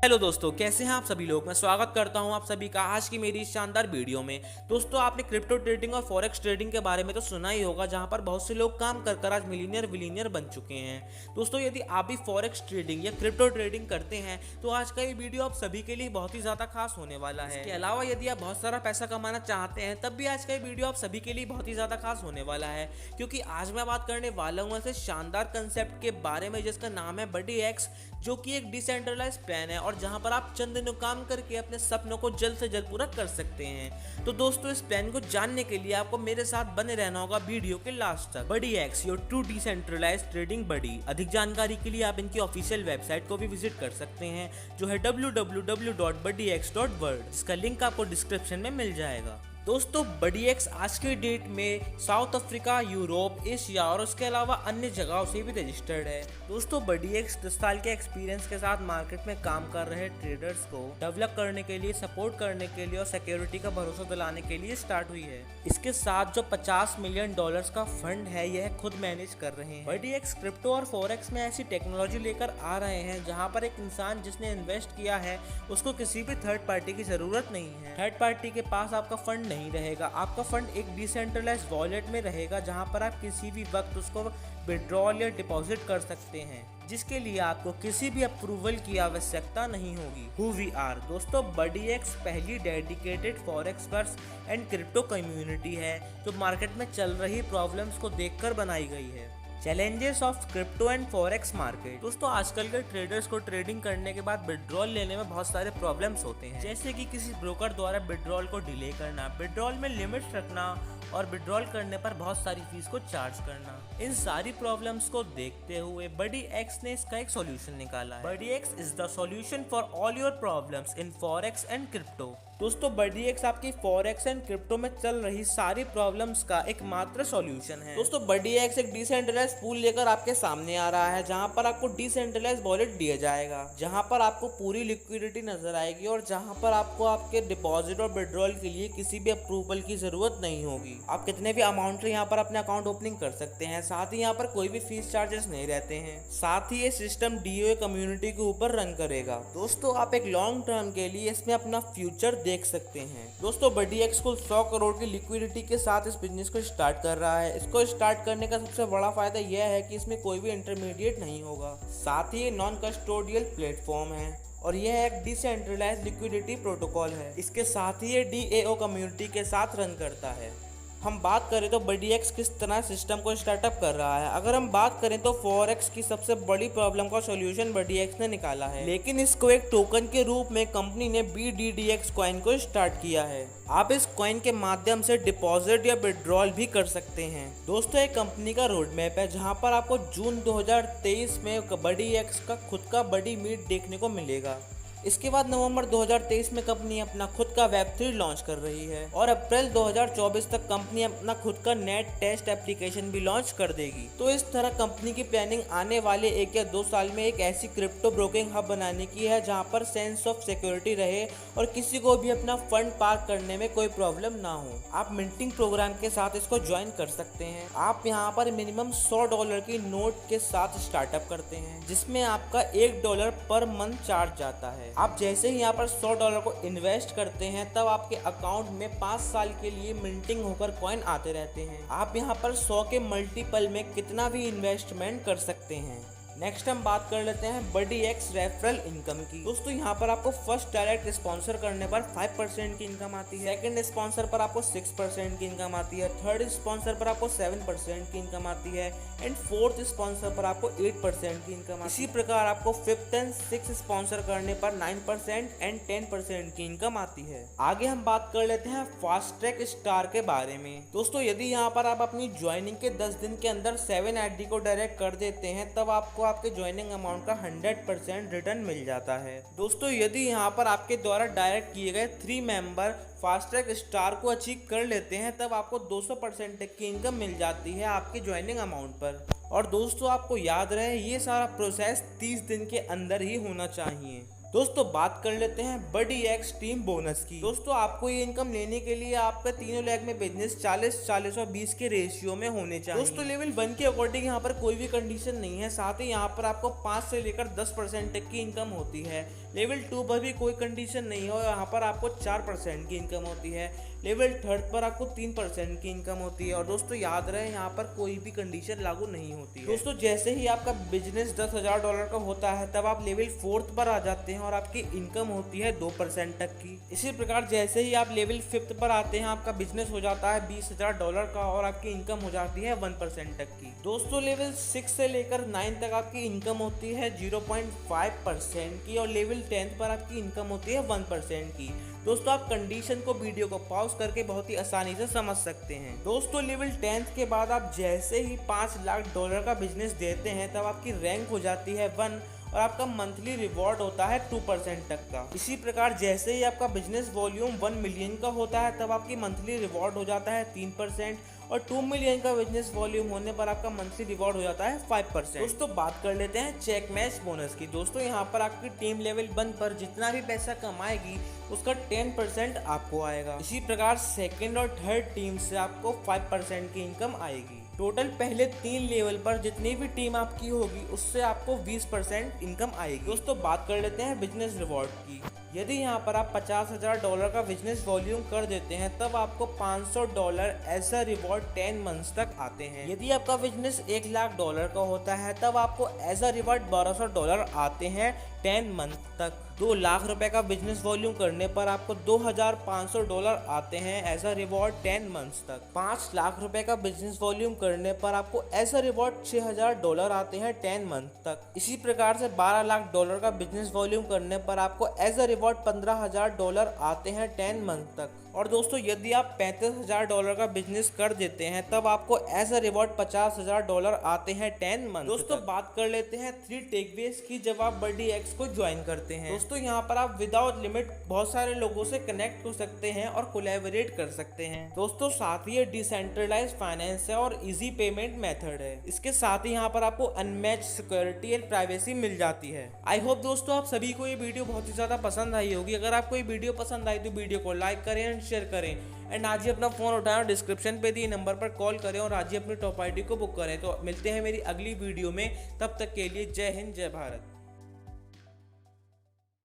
Hello दोस्तों, कैसे हैं आप सभी लोग। मैं स्वागत करता हूं आप सभी का आज की मेरी इस शानदार वीडियो में। दोस्तों, आपने क्रिप्टो ट्रेडिंग और फॉरेक्स ट्रेडिंग के बारे में तो सुना ही होगा, जहां पर बहुत से लोग काम कर कर आज मिलीनियर विलीनियर बन चुके हैं। दोस्तों, यदि आप भी फॉरेक्स ट्रेडिंग या क्रिप्टो ट्रेडिंग करते हैं तो आज का ये वीडियो आप सभी के लिए बहुत ही ज़्यादा खास होने वाला है। इसके अलावा यदि आप बहुत सारा पैसा कमाना चाहते हैं तब भी आज का ये वीडियो आप सभी के लिए बहुत ही ज़्यादा खास होने वाला है, क्योंकि आज मैं बात करने वाला हूँ ऐसे शानदार कंसेप्ट के बारे में जिसका नाम है बडी एक्स, जो कि एक डिसेंट्रलाइज प्लान है और जहां पर आप चंद दिनों काम करके अपने सपनों को जल्द से जल्द पूरा कर सकते हैं। तो दोस्तों, इस प्लान को जानने के लिए आपको मेरे साथ बने रहना होगा वीडियो के लास्ट तक। Buddy X, your true decentralize trading buddy. अधिक जानकारी के लिए आप इनकी ऑफिशियल वेबसाइट को भी विजिट कर सकते हैं, जो है www.buddyx.world, जिसका लिंक आपको डिस्क्रिप्शन में मिल जाएगा। दोस्तों, बडी एक्स आज के डेट में साउथ अफ्रीका, यूरोप, एशिया और उसके अलावा अन्य जगहों से भी रजिस्टर्ड है। दोस्तों, बडी एक्स 10 साल के एक्सपीरियंस के साथ मार्केट में काम कर रहे ट्रेडर्स को डेवलप करने के लिए, सपोर्ट करने के लिए और सिक्योरिटी का भरोसा दिलाने के लिए स्टार्ट हुई है। इसके साथ जो $50 मिलियन का फंड है, यह खुद मैनेज कर रहे हैं। बडी एक्स क्रिप्टो और फॉरेक्स में ऐसी टेक्नोलॉजी लेकर आ रहे हैं जहाँ पर एक इंसान जिसने इन्वेस्ट किया है उसको किसी भी थर्ड पार्टी की जरूरत नहीं है। थर्ड पार्टी के पास आपका फंड नहीं रहेगा, आपका फंड एक डिसेंट्रलाइज वॉलेट में रहेगा जहां पर आप किसी भी वक्त उसको विड्रॉल या डिपॉजिट कर सकते हैं, जिसके लिए आपको किसी भी अप्रूवल की आवश्यकता नहीं होगी। Who we are. दोस्तों, बडी एक्स पहली dedicated forexers and crypto community है जो मार्केट में चल रही प्रॉब्लम्स को देखकर बनाई गई है। Challenges of crypto and forex market. दोस्तों, आजकल के ट्रेडर्स को ट्रेडिंग करने के बाद विड्रॉल लेने में बहुत सारे प्रॉब्लम्स होते हैं, जैसे कि किसी ब्रोकर द्वारा विड्रॉल को डिले करना, विड्रॉल में लिमिट्स रखना और विड्रॉल करने पर बहुत सारी फीस को चार्ज करना। इन सारी प्रॉब्लम्स को देखते हुए बडी एक्स ने इसका एक सॉल्यूशन निकाला है। Buddy X is the solution for all your problems in forex and crypto. दोस्तों, बडी एक्स आपकी फॉरेक्स एंड क्रिप्टो में चल रही सारी प्रॉब्लम्स का एकमात्र सॉल्यूशन है। दोस्तों, बडी एक्स एक डिसेंट्रलाइज पूल लेकर आपके सामने आ रहा है, जहां पर आपको डिसेंट्रलाइज वॉलेट दिया जाएगा, जहां पर आपको पूरी लिक्विडिटी नजर आएगी और जहां पर आपको आपके डिपॉजिट और विड्रॉल के लिए किसी भी अप्रूवल की जरूरत नहीं होगी। आप कितने भी अमाउंट से यहाँ पर अपने अकाउंट ओपनिंग कर सकते हैं। साथ ही यहाँ पर कोई भी फीस चार्जेस नहीं रहते हैं। साथ ही ये सिस्टम डीओए कम्युनिटी के ऊपर रन करेगा। दोस्तों, आप एक लॉन्ग टर्म के लिए इसमें अपना फ्यूचर देख सकते हैं। दोस्तों, बडी एक्स कुल 100 करोड़ की लिक्विडिटी के साथ इस बिजनेस को स्टार्ट कर रहा है। इसको स्टार्ट करने का सबसे बड़ा फायदा यह है कि इसमें कोई भी इंटरमीडिएट नहीं होगा। साथ ही ये नॉन कस्टोडियल प्लेटफॉर्म है और यह एक डिसेंट्रलाइज लिक्विडिटी प्रोटोकॉल है। इसके साथ ही ये डीएओ कम्युनिटी के साथ रन करता है। हम बात करें तो बडी एक्स किस तरह सिस्टम को स्टार्टअप कर रहा है। अगर हम बात करें तो फॉरेक्स की सबसे बड़ी प्रॉब्लम का सॉल्यूशन बडी एक्स ने निकाला है, लेकिन इसको एक टोकन के रूप में कंपनी ने BDDX कॉइन को स्टार्ट किया है। आप इस कॉइन के माध्यम से डिपॉजिट या विड्रॉल भी कर सकते हैं। दोस्तों, एक कंपनी का रोड मैप है जहां पर आपको जून 2023 में बडी एक्स का खुद का बडी मीट देखने को मिलेगा। इसके बाद नवंबर 2023 में कंपनी अपना खुद का Web3 लॉन्च कर रही है और अप्रैल 2024 तक कंपनी अपना खुद का नेट टेस्ट एप्लीकेशन भी लॉन्च कर देगी। तो इस तरह कंपनी की प्लानिंग आने वाले 1 या 2 साल में एक ऐसी क्रिप्टो ब्रोकिंग हब बनाने की है जहां पर सेंस ऑफ सिक्योरिटी रहे और किसी को भी अपना फंड पार्क करने में कोई प्रॉब्लम ना हो। आप मिंटिंग प्रोग्राम के साथ इसको ज्वाइन कर सकते हैं। आप यहाँ पर मिनिमम $100 की नोट के साथ स्टार्टअप करते हैं, जिसमें आपका $1 पर मंथ चार्ज जाता है। आप जैसे ही यहाँ पर $100 को इन्वेस्ट करते हैं तब आपके अकाउंट में 5 साल के लिए मिंटिंग होकर कॉइन आते रहते हैं। आप यहाँ पर 100 के मल्टीपल में कितना भी इन्वेस्टमेंट कर सकते हैं। नेक्स्ट हम बात कर लेते हैं बडी एक्स रेफरल इनकम की। दोस्तों, यहाँ पर आपको फर्स्ट डायरेक्ट स्पॉन्सर करने पर 5% की इनकम आती है, सेकंड स्पॉन्सर पर आपको 6% की इनकम आती है, थर्ड स्पॉन्सर पर आपको 7% की इनकम आती है एंड फोर्थ स्पॉन्सर पर आपको 8% की इनकम आती है। इसी प्रकार आपको फिफ्थ एंड सिक्स स्पॉन्सर करने पर 9% एंड 10% की इनकम आती है। आगे हम बात कर लेते हैं फास्ट ट्रैक स्टार के बारे में। दोस्तों, यदि यहाँ पर आप अपनी ज्वाइनिंग के 10 दिन के अंदर 7 ID को डायरेक्ट कर देते हैं तब आपको आपके ज्वाइनिंग अमाउंट का 100% रिटर्न मिल जाता है। दोस्तों, यदि यहाँ पर आपके द्वारा डायरेक्ट किए गए 3 मेंबर फास्ट ट्रैक स्टार को अचीव कर लेते हैं तब आपको 200% तक की इनकम मिल जाती है आपके ज्वाइनिंग अमाउंट पर। और दोस्तों, आपको याद रहे ये सारा प्रोसेस 30 दिन के अंदर ही होना चाहिए। दोस्तों बात कर लेते हैं बडी एक्स टीम बोनस की। दोस्तों आपको ये इनकम लेने के लिए आपका तीनों लेग में बिजनेस 40-40 और 20 के रेशियो में होने चाहिए। दोस्तों लेवल 1 के अकॉर्डिंग यहाँ पर कोई भी कंडीशन नहीं है, साथ ही यहाँ पर आपको 5 से लेकर 10% तक की इनकम होती है। लेवल 2 पर भी कोई कंडीशन नहीं है और यहाँ पर आपको 4% की इनकम होती है। लेवल 3 पर आपको 3% की इनकम होती है। और दोस्तों याद रहे यहाँ पर कोई भी कंडीशन लागू नहीं होती है। दोस्तों जैसे ही आपका बिजनेस $10,000 का होता है तब आप लेवल 4 पर आ जाते हैं और आपकी इनकम होती है 2% तक की। इसी प्रकार जैसे ही आप लेवल 5 पर आते हैं आपका बिजनेस हो जाता है $20,000 का और आपकी इनकम हो जाती है 1% तक की। दोस्तों लेवल 6 से लेकर 9 तक आपकी इनकम होती है 0.5% की और लेवल 10 पर आपकी इनकम होती है 1% की। दोस्तों आप कंडीशन को वीडियो को पॉज करके बहुत ही आसानी से समझ सकते हैं। दोस्तों लेवल 10 के बाद आप जैसे ही $5 लाख का बिजनेस देते हैं तब आपकी रैंक हो जाती है 1 और आपका मंथली रिवॉर्ड होता है 2% तक का। इसी प्रकार जैसे ही आपका बिजनेस वॉल्यूम 1 मिलियन का होता है तब आपकी मंथली रिवॉर्ड हो जाता है 3% और 2 मिलियन का बिजनेस वॉल्यूम होने पर आपका मंथली रिवॉर्ड हो जाता है 5%। दोस्तों बात कर लेते हैं चेक मैच बोनस की। दोस्तों यहाँ पर आपकी टीम लेवल 1 पर जितना भी पैसा कमाएगी उसका 10% आपको आएगा। इसी प्रकार सेकंड और थर्ड टीम से आपको 5% की इनकम आएगी। टोटल पहले 3 लेवल पर जितनी भी टीम आपकी होगी उससे आपको 20% इनकम आएगी। दोस्तों बात कर लेते हैं बिजनेस रिवॉर्ड की। यदि यहाँ पर आप $50,000 का बिजनेस वॉल्यूम कर देते हैं तब आपको $500 एज अ रिवॉर्ड 10 मंथ्स तक आते हैं। यदि आपका बिजनेस $1 लाख का होता है तब आपको एज अ रिवॉर्ड $1,200 आते हैं 10 मंथ तक। 2 लाख रुपए का बिजनेस वॉल्यूम करने पर आपको $2,500 आते हैं एज अ रिवॉर्ड 10 मंथ्स तक। 5 लाख रुपए का बिजनेस वॉल्यूम करने पर आपको एज अ रिवॉर्ड $6,000 आते हैं 10 मंथ तक। इसी प्रकार से $12 लाख का बिजनेस वॉल्यूम करने पर आपको एज अ रिवॉर्ड $15,000 आते हैं 10 मंथ तक। और दोस्तों यदि आप $35,000 का बिजनेस कर देते हैं तब आपको एज अ रिवॉर्ड $50,000 आते हैं 10 मंथ। दोस्तों बात कर लेते हैं 3 टेकअवेज की जब आप बडी एक्स को ज्वाइन करते हैं। दोस्तों यहाँ पर आप विदाउट लिमिट बहुत सारे लोगों से कनेक्ट हो सकते हैं और कोलैबोरेट कर सकते हैं। दोस्तों साथ ही ये डिसेंट्रलाइज्ड फाइनेंस है और इजी पेमेंट मेथड है। इसके साथ ही यहाँ पर आपको अनमैच्ड सिक्योरिटी एंड प्राइवेसी मिल जाती है। आई होप दोस्तों आप सभी को ये वीडियो बहुत ही ज्यादा पसंद आई होगी। अगर आपको ये वीडियो पसंद आई तो वीडियो को लाइक करें एंड शेयर करें एंड आज ही अपना फोन उठाएं और डिस्क्रिप्शन पे दिए नंबर पर कॉल करें और आज ही अपनी टॉप आईडी को बुक करें। तो मिलते हैं मेरी अगली वीडियो में, तब तक के लिए जय हिंद जय भारत।